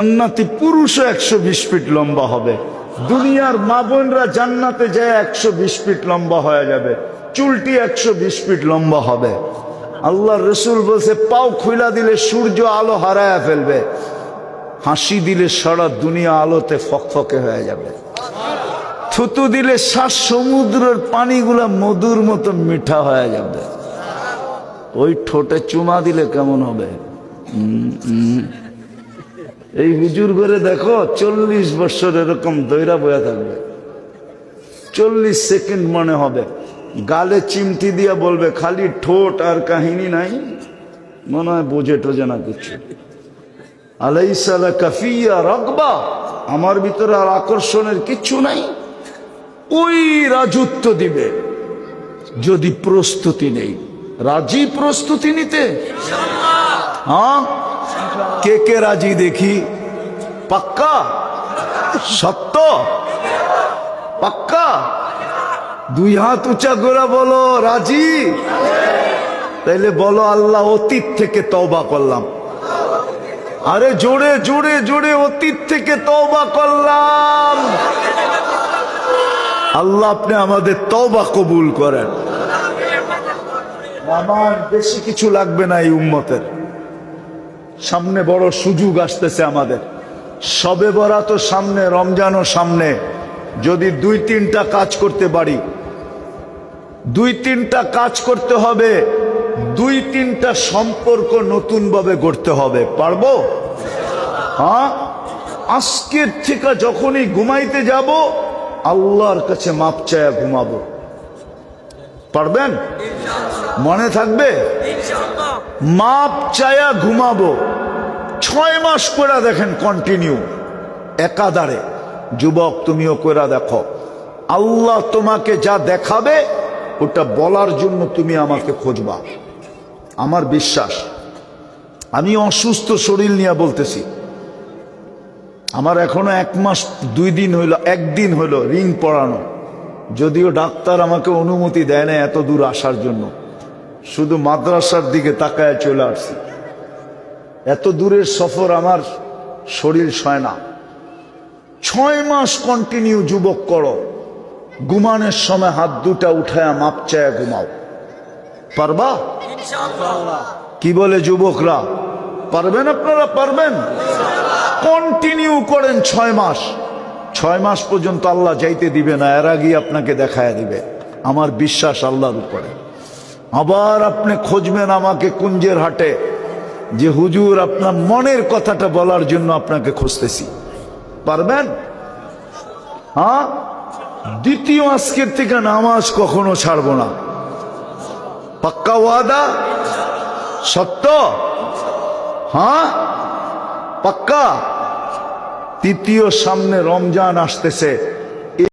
জান্নাতি পুরুষও 120 ফিট লম্বা হবে। দুনিয়ার মা বোনরা জান্নাতে যায় 120 ফিট লম্বা হয়ে যাবে, চুলটি 120 ফিট লম্বা হবে। আল্লাহর রসুল বলছে পাও খুইলা দিলে সূর্য আলো হারায়া ফেলবে, হাসি দিলে সারা দুনিয়া আলোতে ফকফকে হয়ে যাবে, থুতু দিলে 7 সমুদ্রের পানিগুলা মধুর মতো মিঠা হয়ে যাবে। ওই ঠোঁটে চুমা দিলে কেমন হবে? এই হুজুর করে দেখো 40 বছর এরকম দৈরা বয়া থাকবে, 40 সেকেন্ড মনে হবে, গালে চিমটি দিয়া বলবে খালি ঠোঁট আর কাহিনী নাই, মনে হয় বোঝে টোজে না কিছু। আলাইসা লাকা ফিয়া রাগবা, আমার ভিতরে আর আকর্ষণের কিচ্ছু নাই। ওই রাজত্ব দিবে যদি প্রস্তুতি নেই। রাজি প্রস্তুতি নিতে? হ্যাঁ, কে কে রাজি দেখি? পাক্কা? সত্য? পাক্কা? 2 হাত উঁচা করে বলো রাজি। তাইলে বলো আল্লাহ অতীত থেকে তওবা করলাম। আরে জোরে জোরে জোরে, অতীত থেকে তওবা করলাম। আল্লাহ আপনি আমাদের তওবা কবুল করেন। আমার বেশি কিছু লাগবে না এই উম্মতের। সামনে বড় সুযোগ আসতেছে আমাদের, শবে বরাতও সামনে, রমজানও সামনে। যদি 2-3টা কাজ করতে পারি, 2-3টা কাজ করতে হবে, 2-3টা সম্পর্ক নতুন ভাবে গড়তে হবে। পারবো? হ্যাঁ, আজকের থেকে যখনই ঘুমাইতে যাব আল্লাহর কাছে মাপ চায়া ঘুমাবো। পারবেন? মনে থাকবে? মাপ চায়া ঘুমাবো। 6 মাস করে দেখেন কন্টিনিউ, একাধারে। যুবক তুমিও করে দেখো, আল্লাহ তোমাকে যা দেখাবে ওটা বলার জন্য তুমি আমাকে খুঁজবা। আমার বিশ্বাস, আমি অসুস্থ শরীর নিয়ে বলতেছি, আমার এখনো 1 মাস 2 দিন হইল, 1 দিন হইল রিং পরানো, যদিও ডাক্তার আমাকে অনুমতি দেয় না এত দূর আসার জন্য, শুধু মাদ্রাসার দিকে তাকায় চলে আসছি। এত দূরের সফর আমার শরীর সয় না। 6 মাস কন্টিনিউ যুবক করো, ঘুমানোর সময় হাত দুটা উঠায়া মাপ চায়া ঘুমাও। পারবা? কি বলে যুবকরা, পারবেন? আপনারা পারবেন? কন্টিনিউ করেন 6 মাস। 6 মাস পর্যন্ত আল্লাহ যাইতে দিবে না, এর আগে আপনাকে দেখায় দিবে। আমার বিশ্বাস আল্লাহর উপরে। আবার আপনি খুঁজবেন আমাকে কুঞ্জের হাটে, যে হুজুর আপনার মনের কথাটা বলার জন্য আপনাকে খুঁজতেছি। পারবেন? হ্যাঁ, দ্বিতীয় আজকের থেকে নামাজ কখনো ছাড়বো না। পাক্কা ওয়াদা? সত্য? হ্যাঁ, পাক্কা? তৃতীয় সামনে রমজান আসতেছে,